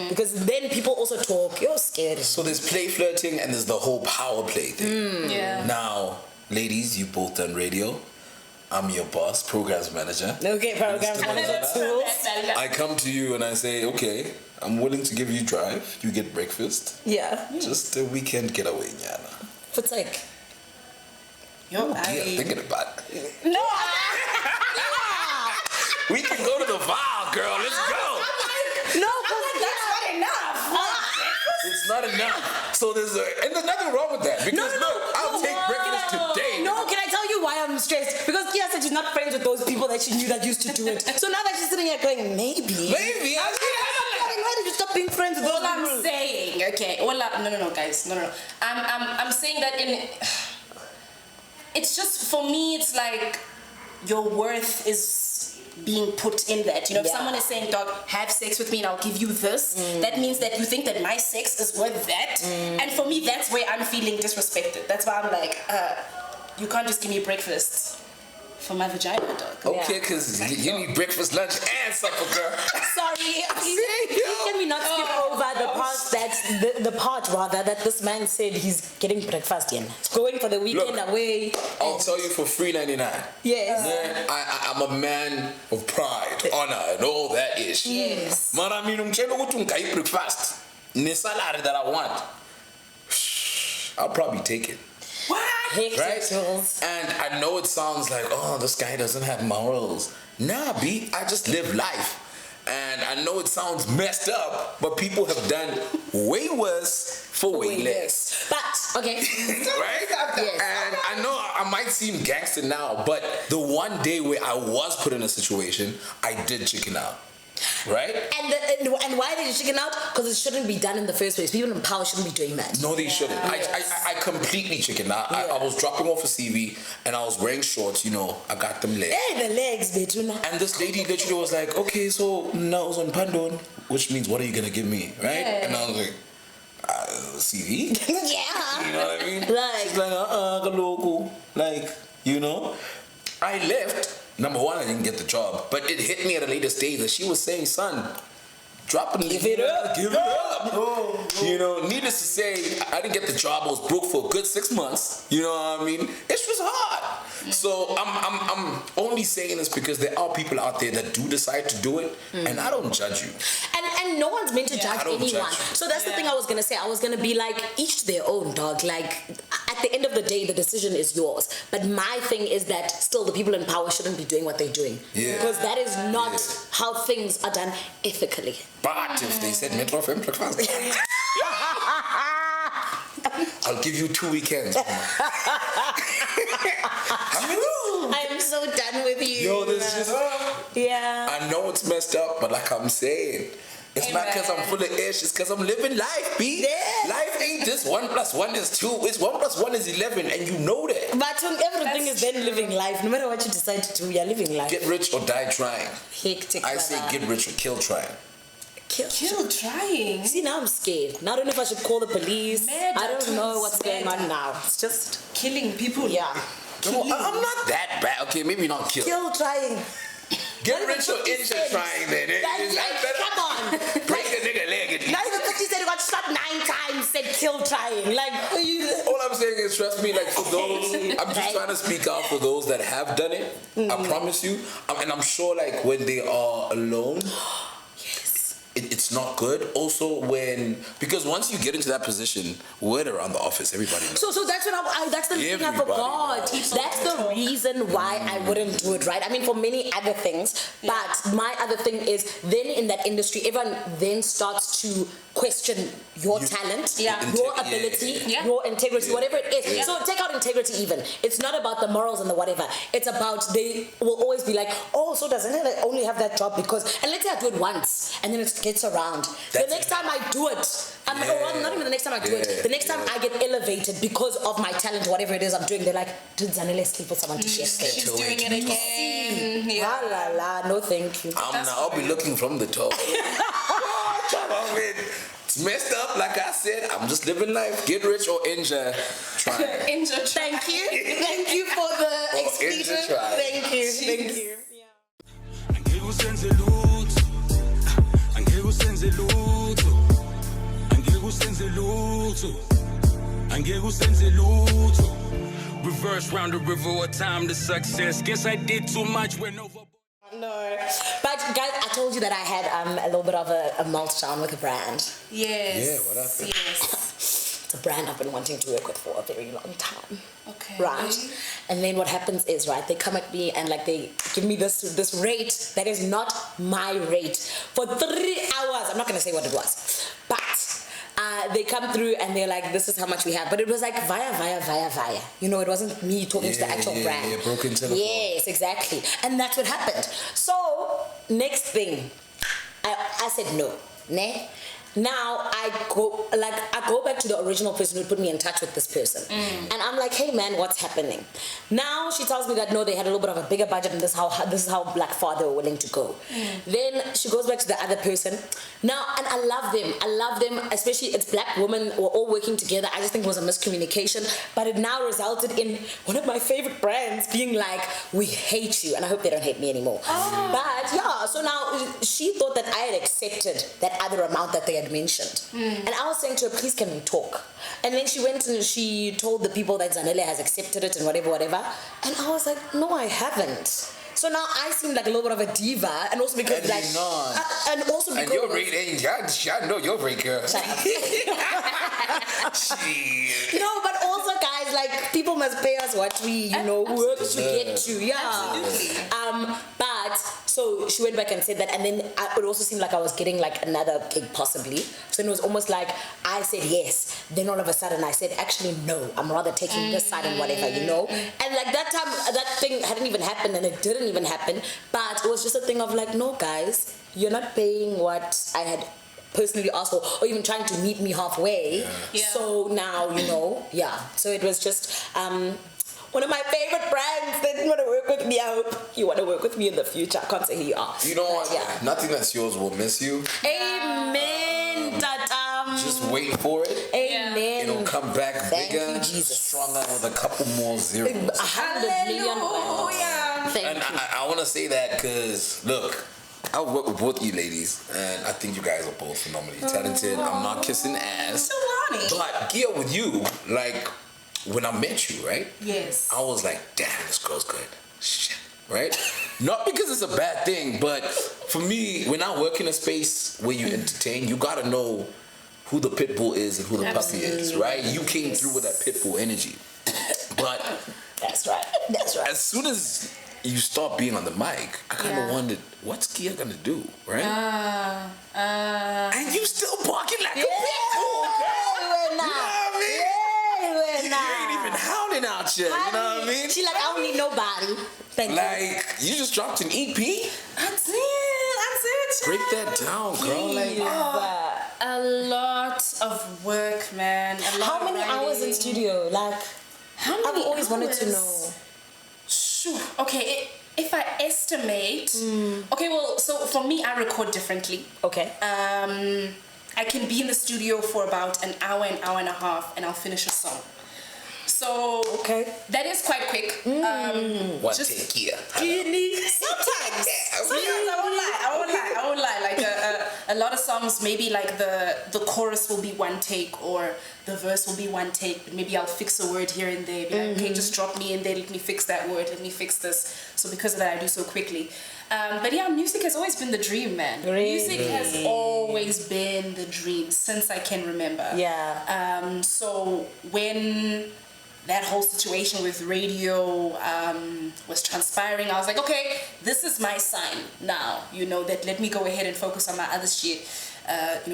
Because then people also talk, you're scared. So there's play flirting and there's the whole power play thing. Yeah. Now, ladies, you both done radio. I'm your boss, programs manager. Okay, programs manager tools. I come to you and I say, okay, I'm willing to give you drive. You get breakfast. Yeah. Just a weekend getaway, Nyana. What's like? Yo, Thinking about it. No. We can go to the Val, girl. Let's go. No, that's not enough. It's not enough. So there's nothing wrong with that. Because look, I'll take breakfast today. No, can I tell you why I'm stressed? Because Kea said she's not friends with those people that she knew that used to do it. So now that she's sitting here going, maybe. Why did you stop being friends with those All people? I'm saying, okay. No, guys, no. I'm saying that it's just, for me, it's like your worth is being put in that. You know, if someone is saying, dog, have sex with me and I'll give you this, that means that you think that my sex is worth that. And for me, that's where I'm feeling disrespected. That's why I'm like, you can't just give me breakfast for my vagina, dog. Okay, because you need breakfast, lunch, and supper, girl. Sorry, please can we not skip over the part that this man said he's getting breakfast in, going for the weekend away. I'll tell you for $3.99. Yes. Man, I'm a man of pride, honor, and all that ish. Yes. Man, I mean, I'm trying to eat breakfast. The salary that I want, I'll probably take it. What? Right? And I know it sounds like, oh, this guy doesn't have morals. Nah, B, I just live life. And I know it sounds messed up, but people have done way worse for way less. But, okay. Right? Yes. And I know I might seem gangster now, but the one day where I was put in a situation, I did chicken out. Right? And why did you chicken out? Because it shouldn't be done in the first place. People in power shouldn't be doing that. No, they shouldn't. Yes. I completely chickened out. I was dropping off a CV and I was wearing shorts, you know, I got them legs. Hey, the legs, Betuna. And this lady literally was like, okay, so now I was on Pandon, which means what are you going to give me, right? Yeah. And I was like, CV? Yeah. You know what I mean? Like, she's like, logo. Like, you know? I left. Number one, I didn't get the job, but it hit me at a later stage that she was saying, son, drop it, give it up. Give it up. You know, needless to say, I didn't get the job. I was broke for a good 6 months. You know what I mean? It was hard. So I'm only saying this because there are people out there that do decide to do it, and I don't judge you. And no one's meant to judge I don't anyone. judge you. So that's the thing I was gonna say. I was gonna be like, each to their own, dog. Like, at the end of the day, the decision is yours. But my thing is that still the people in power shouldn't be doing what they're doing. Yeah. Because that is not how things are done ethically. But if they said Metro FM breakfast, I'll give you 2 weekends. I'm so done with you. Yo, this is. Yeah. I know it's messed up, but like I'm saying, it's not because I'm full of ish. It's because I'm living life, B. Yeah. Life ain't just 1 + 1 is 2. It's 1 + 1 is 11, and you know that. But everything is then living life. No matter what you decide to do, you're living life. Get rich or die trying. Hectic. I say get rich or kill trying. Kill trying. See, now I'm scared. Now I don't know if I should call the police. Murder, I don't know what's going on murder. now. It's just Killing people. yeah. No, I'm not that bad. Okay, maybe not kill. Kill trying. Get rich or injure trying then. Come on. Break a nigga leg at Not least. even 50 said he got shot 9 times, said kill trying. Like, All I'm saying is, trust me, like for those, I'm just trying to speak out for those that have done it. I promise you. And I'm sure like when they are alone, it's not good. Also because once you get into that position, word around the office, everybody knows. So that's what that's the thing I Everybody forgot. knows. That's the reason why I wouldn't do it, right? I mean, for many other things, but my other thing is then in that industry, everyone then starts to question your talent, your ability, your integrity, whatever it is. Yeah. So take out integrity even. It's not about the morals and the whatever. It's about they will always be like, oh, so doesn't it only have that job because, and let's say I do it once and then it gets around. The next time I do it, or not even the next time I do it, the next time I get elevated because of my talent, whatever it is I'm doing, they're like, did Zanele sleep with someone to share space? She's doing it again. La la la, no thank you. I'll be looking from the top. It's messed up, like I said. I'm just living life. Get rich or injure. Try. Injure. Thank you. Thank you for the explanation. Thank you. Thank you. Angeke usenze lutho. Angeke usenze lutho. Angeke usenze lutho. Angeke usenze lutho. Reverse round the river, what time to success. Guess I did too much when over. No. But guys, I told you that I had a little bit of a meltdown with a brand. Yes. Yeah, what happened? Yes. It's a brand I've been wanting to work with for a very long time. Okay. Right? And then what happens is, right, they come at me and like they give me this rate that is not my rate for 3 hours. I'm not going to say what it was. But they come through and they're like, this is how much we have. But it was like via. You know, it wasn't me talking to the actual brand. Yeah, broken telephone. Yes, exactly. And that's what happened. So, next thing, I said no. Ne? Now I go back to the original person who put me in touch with this person, and I'm like, hey man, what's happening? Now she tells me that no, they had a little bit of a bigger budget, and this is how Black Father were willing to go. Then she goes back to the other person. Now, and I love them, especially it's black women. We're all working together. I just think it was a miscommunication, but it now resulted in one of my favorite brands being like, we hate you, and I hope they don't hate me anymore. But yeah, so now she thought that I had accepted that other amount that they had mentioned, and I was saying to her, please can we talk? And then she went and she told the people that Zanele has accepted it and whatever, and I was like, no, I haven't. So now I seem like a little bit of a diva, and also because like, and also because your rate ain't, I know your rate, girl. Shut up. No, but also guys, like people must pay us what we, work to get to. Yeah. Absolutely. But so she went back and said that, and then it also seemed like I was getting like another gig possibly. So it was almost like I said yes, then all of a sudden I said actually no, I'm rather taking this side and whatever, And like that time, that thing hadn't even happened, and it didn't even happen. But it was just a thing of like, no guys, you're not paying what I had personally asked for, or even trying to meet me halfway. Yeah. So now, So it was just one of my favorite brands. They didn't want to work with me. I hope you want to work with me in the future. I can't say who you are. You know what? Yeah. Nothing that's yours will miss you. Amen. Just wait for it. Amen. It'll come back Thank bigger, you, Jesus. stronger with a couple more zeros. 100 million. Thank And you. I want to say that because, look, I work with both you ladies, and I think you guys are both phenomenally talented. I'm not kissing ass. But, Kea, with you, like, when I met you, right? Yes. I was like, damn, this girl's good. Shit, right? Not because it's a bad thing, but for me, when I work in a space where you entertain, you gotta know who the pit bull is and who the puppy is, right? You came through with that pit bull energy. But That's right. as soon as you start being on the mic, I kind of wondered, what's Kea gonna do, right? And you still barking like a pit bull, girl. You know what I mean? You ain't even howling out here, you know what I mean? She like, I don't need nobody. Thank you. Like, you just dropped an EP? I did. Break that down, girl. Like, A lot of work, man. How many hours in studio? Like, How many I've always wanted to hours? know. Sure. Okay, if I estimate, okay, well, so for me, I record differently. Okay. I can be in the studio for about an hour and a half, and I'll finish a song. So that is quite quick. one just take here. Sometimes I won't lie. Like a lot of songs, maybe like the chorus will be one take, or the verse will be one take, but maybe I'll fix a word here and there. Be like, okay, just drop me in there, let me fix that word, let me fix this. So because of that, I do so quickly. But yeah, music has always been the dream, man. Really? Music has always been the dream since I can remember. Yeah. So when that whole situation with radio was transpiring, I was like, okay, this is my sign now, that let me go ahead and focus on my other shit.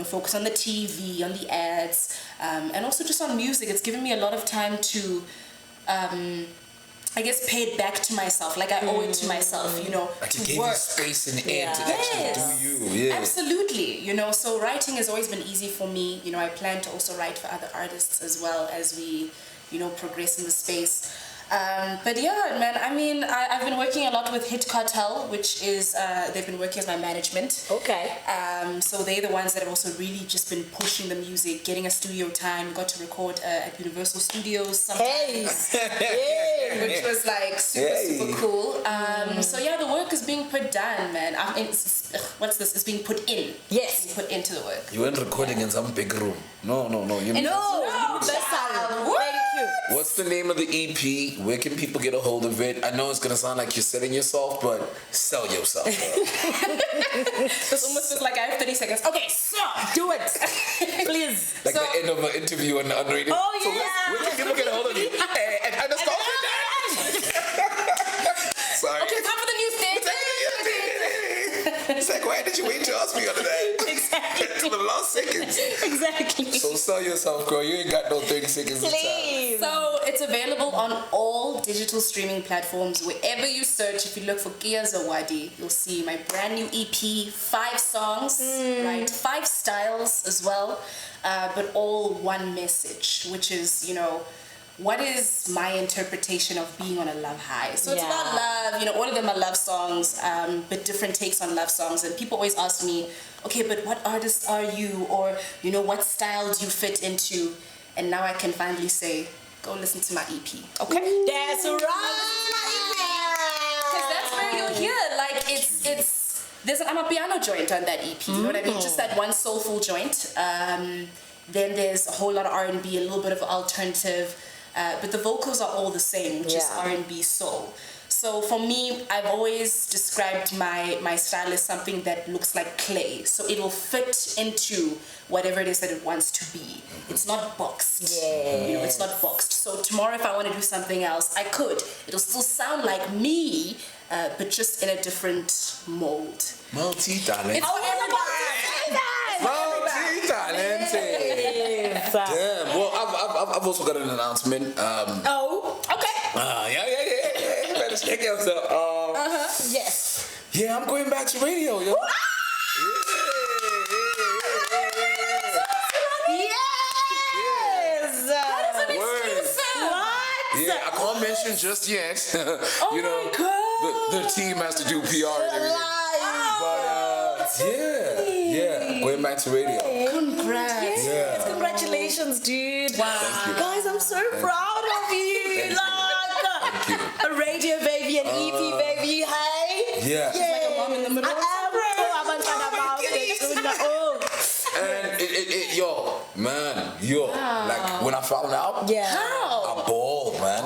Focus on the TV, on the ads, and also just on music. It's given me a lot of time to, I guess, pay it back to myself. Like I owe it to myself, Like to it gave work. you space and air to actually do you. Yeah. Absolutely. So writing has always been easy for me. I plan to also write for other artists as well as we, progress in the space. But yeah, man, I mean, I've been working a lot with Hit Cartel, which is, they've been working as my management. Okay. So they're the ones that have also really just been pushing the music, getting a studio time, got to record at Universal Studios sometimes. Hey! Which was like super cool. So yeah, the work is being put down, man. What's this? It's being put in. Yes. Being put into the work. You weren't recording in some big room. No. You No, listen. Thank you. What's the name of the EP? Where can people get a hold of it? I know it's gonna sound like you're selling yourself, but sell yourself. This almost feels like I have 30 seconds. Okay, so Do it. Please. Like the end of an interview on radio. Oh, So yeah. where can people get a hold of you? And underscore. Sorry. okay, time for the news thing. It's like, why did you wait to ask me all of that? Exactly. To the last seconds. Exactly. So sell yourself, girl. You ain't got no 30 seconds of time. Please. So it's available on all digital streaming platforms. Wherever you search, if you look for Kea Zawadi, you'll see my brand new EP, 5 songs, right? 5 styles as well, but all one message, which is, you know, what is my interpretation of being on a love high? So it's about love, you know, all of them are love songs, but different takes on love songs. And people always ask me, okay, but what artist are you? Or, you know, what style do you fit into? And now I can finally say, go listen to my EP. Okay? That's right. Because that's where you'll hear, like, there's an Amapiano joint on that EP, you know what I mean? Just that one soulful joint. Then there's a whole lot of R&B, a little bit of alternative, but the vocals are all the same, just R&B soul. So for me, I've always described my style as something that looks like clay. So it will fit into whatever it is that it wants to be. It's not boxed. Yeah. You know, it's not boxed. So tomorrow if I want to do something else, I could. It'll still sound like me, but just in a different mold. Multi-talented. It's for everybody. Multi-talented. Yes. Damn. Well, I've also got an announcement. Oh, okay. Yeah. You better check yourself. Yes. Yeah, I'm going back to radio, yo. Yes. What? Yeah, I can't mention just yet. Oh you know, my God. the team has to do PR and everything. But yeah, going back to radio. Congrats. Yes. Yeah. Congratulations, dude. Wow. Thank you. Guys, I'm so proud of you. Thank you. A radio baby, an EP baby, hey? Yeah. Like a mom in the middle. I am And yo, like when I found out, I balled, man.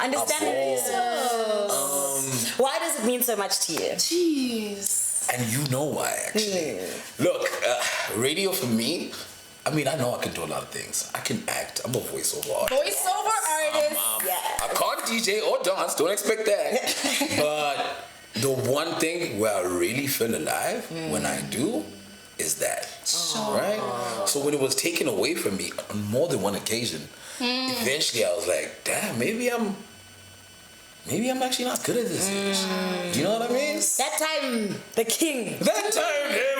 Understandably so. Why does it mean so much to you? Jeez. And you know why, actually. Look, radio for me, I mean, I know I can do a lot of things. I can act. I'm a voiceover artist. Voiceover artist. I can't DJ or dance. Don't expect that. But the one thing where I really feel alive when I do is that. Right? So when it was taken away from me on more than one occasion, eventually I was like, damn, maybe I'm actually not good at this age. Do you know what I mean? That time, the king. That time, hey,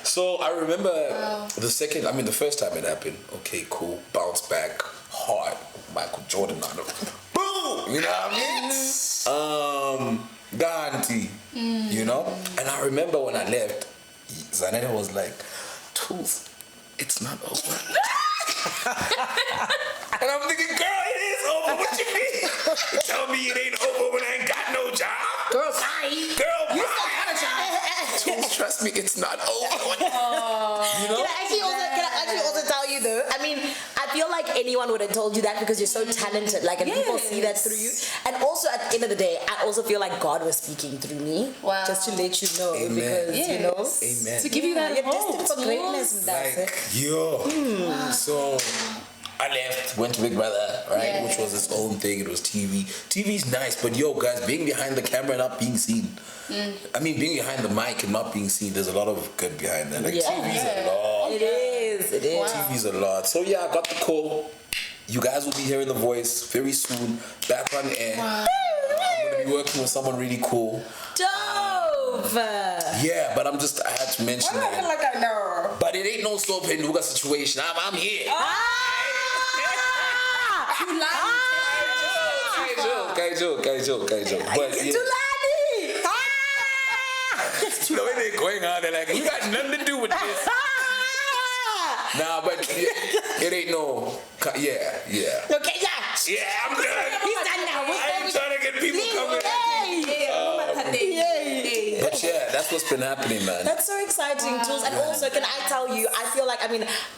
So I remember the first time it happened, okay, cool, bounce back, hard, Michael Jordan on it. Boom! You know what I mean? Guarantee, you know? And I remember when I left, Zanele was like, Tulz, it's not over. And I'm thinking, girl, it is over. What you mean? You tell me it ain't over when I ain't got no job? Girl, bye. Girl, Tulz, trust me, it's not over. You know? Can I actually also tell you though? I mean, I feel like anyone would have told you that because you're so talented, like, and people see that through you. And also at the end of the day, I also feel like God was speaking through me. Wow. Just to let you know. Amen. Because, you know. Amen. To give you that you're hope. destined for greatness. Like, so I left, went to Big Brother, right? Which was its own thing. It was TV. TV's nice, but yo, guys, being behind the camera and not being seen. I mean, being behind the mic and not being seen, there's a lot of good behind that. Like, TV's a lot. It is. TV's a lot. So yeah, I got the call. You guys will be hearing the voice very soon, back on air. I'm gonna be working with someone really cool. Dope. Yeah, but I had to mention I feel that. like I know. But it ain't no soap and Nuga situation. I'm here. Kaijo. But yeah. The way they're going on, they're like, we got nothing to do with this. Nah, but it ain't no. Yeah. Okay, yeah. Yeah, I'm done. He's done now. I'm trying to get people coming. But yeah, that's what's been happening, man. That's so exciting, Tulz. And also, can I tell you, I feel like,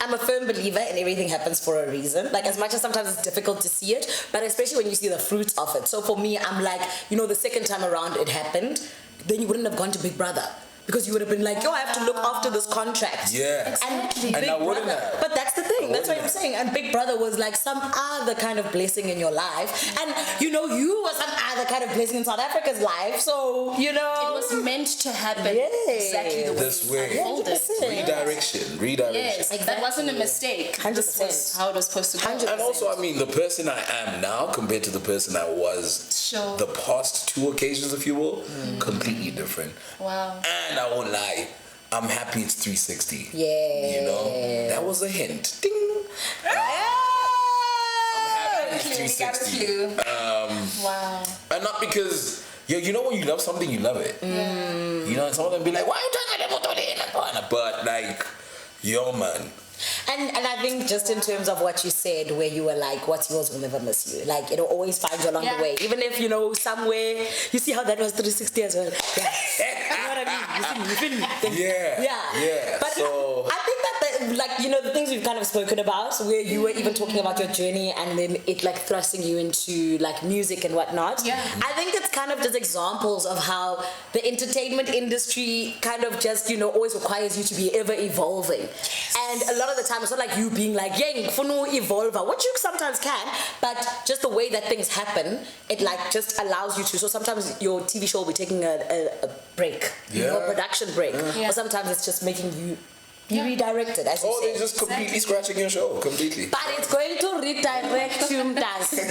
I'm a firm believer in everything happens for a reason. Like, as much as sometimes it's difficult to see it, but especially when you see the fruits of it. So for me, I'm like, the second time around it happened, then you wouldn't have gone to Big Brother. Because you would have been like, I have to look after this contract. Yeah. Exactly. And I wouldn't have. But that's the thing. That's what I'm saying. And Big Brother was like some other kind of blessing in your life. And, you were some other kind of blessing in South Africa's life. So, It was meant to happen exactly the way this way. it unfolded. Redirection. Yes, exactly. That wasn't a mistake. 100%. This was how it was supposed to go. 100%. And also, the person I am now compared to the person I was the past two occasions, if you will, completely different. Wow. And I won't lie, I'm happy it's 360. Yeah. That was a hint. Ding. I'm happy it's 360. Wow. And not because, when you love something, you love it. And some of them be like, why are you talking about it? But like, man. And I think just in terms of what you said, where you were like, what's yours will never miss you. Like, it'll always find you along the way. Even if, somewhere, you see how that was 360 as well. Yeah. You know what I mean? You feel me? Yeah. But so, I think that, the things we've kind of spoken about, where you were even talking about your journey and then it thrusting you into music and whatnot. Yeah. I think it's kind of just examples of how the entertainment industry kind of just, always requires you to be ever evolving. And a lot of the time, it's not like you being like, for no evolver, which you sometimes can, but just the way that things happen, it just allows you to. So sometimes your TV show will be taking a break, a production break, or sometimes it's just making you be redirected, as you say. they're just completely scratching your show, completely. But it's going to redirect you, that's the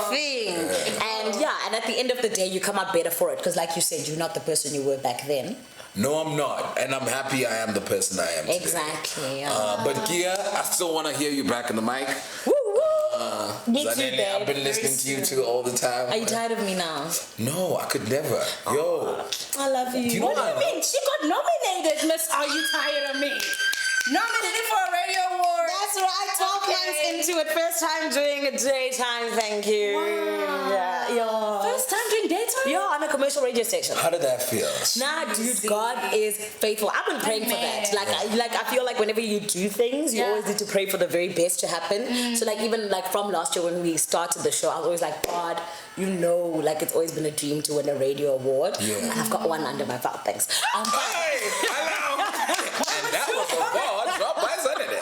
thing. And and at the end of the day, you come out better for it, because like you said, you're not the person you were back then. No, I'm not. And I'm happy I am the person I am today. Exactly. But Kea, I still want to hear you back in the mic. Woo woo! Me too, Zanele, babe. I've been listening to you two all the time. Are you tired of me now? No, I could never. Yo. I love you. Do you know What do you mean? She got nominated, Miss Are You Tired of Me? Nominated for a radio award. That's right, 12 months into it. First time doing a daytime, thank you. Wow. Yeah. First time doing daytime? Yeah, on a commercial radio station. How did that feel? Nah, dude, God is faithful. I've been praying for that. I feel like whenever you do things, you always need to pray for the very best to happen. So even from last year when we started the show, I was always like, God, it's always been a dream to win a radio award. Yeah. And I've got one under my belt, thanks. Hey, hello. And that was a ball dropped by Zanele.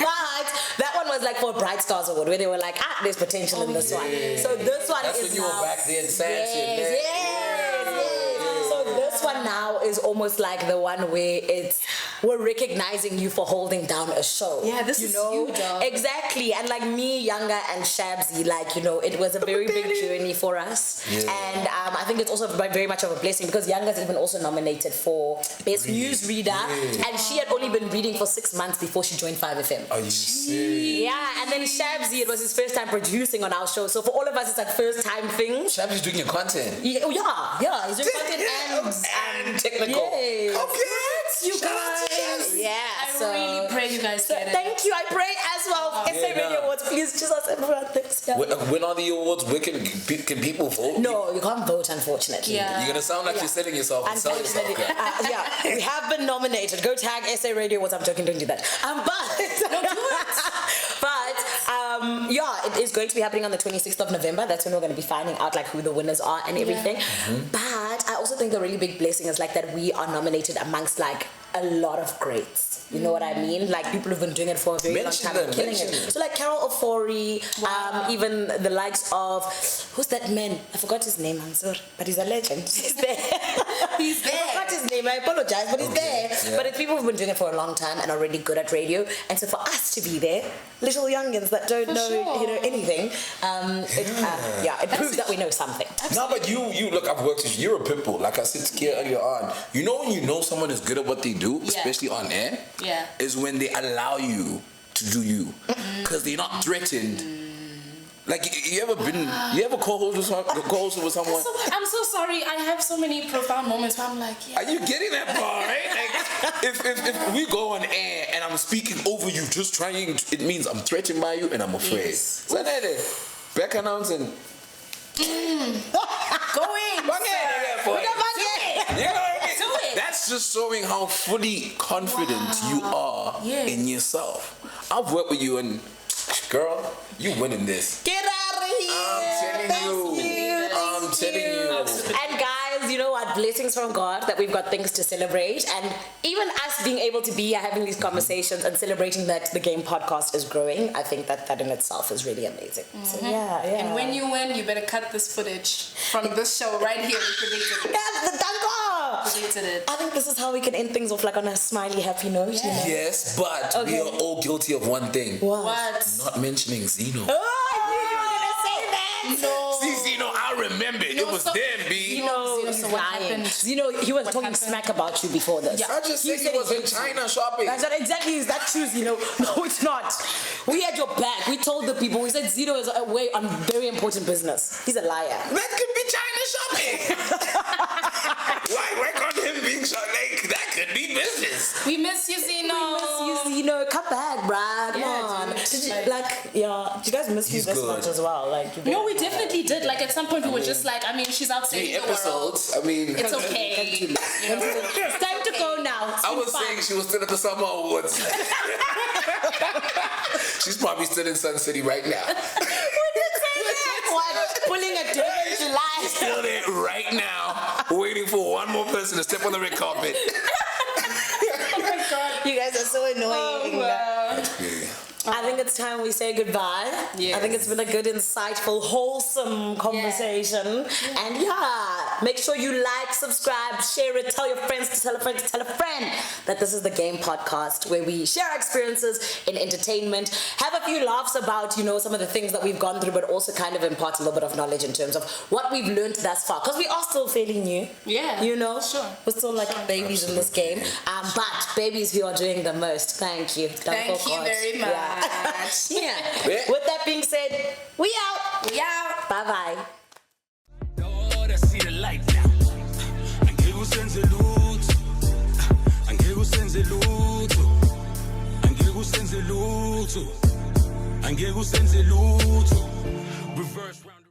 But that one was for a Bright Stars Award, where they were like, there's potential in this one. So this one That's is when you were back there in Sanchez. Yes. So this one now is almost like the one where we're recognizing you for holding down a show. Yeah, this is you, dog. Exactly. And me, Younger, and Shabzy, it was a very big journey for us. Yeah. And I think it's also very much of a blessing, because Younger's even also nominated for Best Newsreader. And she had only been reading for 6 months before she joined 5FM. Are you serious? Yeah, and then Shabzy, it was his first time producing on our show. So for all of us, it's first time thing. Shabzy's doing your content. Yeah, he's doing content and technical. Yes. Okay. You guys. Yeah. I really pray you guys get it. Thank you. I pray as well. SA Radio Awards, please just ask everyone this. Yeah. When are the awards? Where can people vote? No, you can't vote, unfortunately. Yeah. You're gonna sound like you're selling yourself. Sell yourself. Unfortunately, we have been nominated. Go tag SA Radio Awards. I'm joking, don't do that. It is going to be happening on the 26th of November. That's when we're going to be finding out who the winners are and everything. But I also think a really big blessing is that we are nominated amongst a lot of greats. You know what I mean? People who've been doing it for a very long time and killing it. So Carol Ofori, even the likes of, who's that man? I forgot his name, I'm sorry, but he's a legend. He's there. He's there. I forgot his name, I apologize, but he's there. Yeah. But it's people who've been doing it for a long time and are really good at radio. And so for us to be there, little youngins that don't know anything, it proves that we know something. No, but you look, I've worked with you. You're a pit bull. Like I said to Kea earlier on, when you know someone is good at what they do, especially on air, is when they allow you to do you. Because they're not threatened Like, you ever co-hosted with someone? I'm so sorry. I have so many profound moments where I'm like, yeah. Are you getting that part, right? Like, if we go on air and I'm speaking over you, just trying, it means I'm threatened by you and I'm afraid. Yes. So back announcing. Go in. That's just showing how fully confident you are in yourself. I've worked with you and, girl, you winning this. Get out of here. I'm telling you. And guys, you know what? Blessings from God that we've got things to celebrate. And even us being able to be here having these conversations and celebrating that the Game Podcast is growing, I think that in itself is really amazing. So yeah. And when you win, you better cut this footage from this show right here. We predicted it. Yeah, the dango! Predicted it. I think this is how we can end things off like on a smiley, happy note. Yeah. You know? Yes, but we are all guilty of one thing. What? Not mentioning Zino. Oh, I knew you were gonna say that. No. See, Zino, I remember. It was them, B. Zino, so what happened? Zino, he was talking smack about you before this. I just said he was in China shopping. That's not exactly, is that true, Zino? No, it's not. We had your back. We told the people. We said Zino is away on very important business. He's a liar. That could be China shopping. Why can't him being like that could be business? We miss you, Zino. Zino, come back, bruh. Come on. Dude. Did you guys miss you He's this good. much as well? Like, No, we definitely did. Like at some point, we were just like, I mean, she's out saving 3 the world. episodes. I mean, It's okay. You know? it's time to go now. It's I been was fun. saying she was still at the Summer Awards. She's probably still in Sun City right now. What? Pulling a deal in July. Still there right now, waiting for one more person to step on the red carpet. Oh my God. You guys are so annoying. That's crazy. I think it's time we say goodbye. Yes. I think it's been a good, insightful, wholesome conversation. And yeah, make sure you like, subscribe, share it, tell your friends to tell a friend to tell a friend that this is the Game Podcast where we share our experiences in entertainment, have a few laughs about, some of the things that we've gone through, but also kind of impart a little bit of knowledge in terms of what we've learned thus far. Because we are still fairly new. Yeah. Sure. We're still like babies in this game. But babies who are doing the most. Thank you. Thank you very much. Yeah. Yeah. With that being said, we out. We out. Bye bye. Daughter, see the light now. Angeke usenze lutho. Angeke usenze lutho. Angeke usenze lutho. Angeke usenze lutho. Reverse round.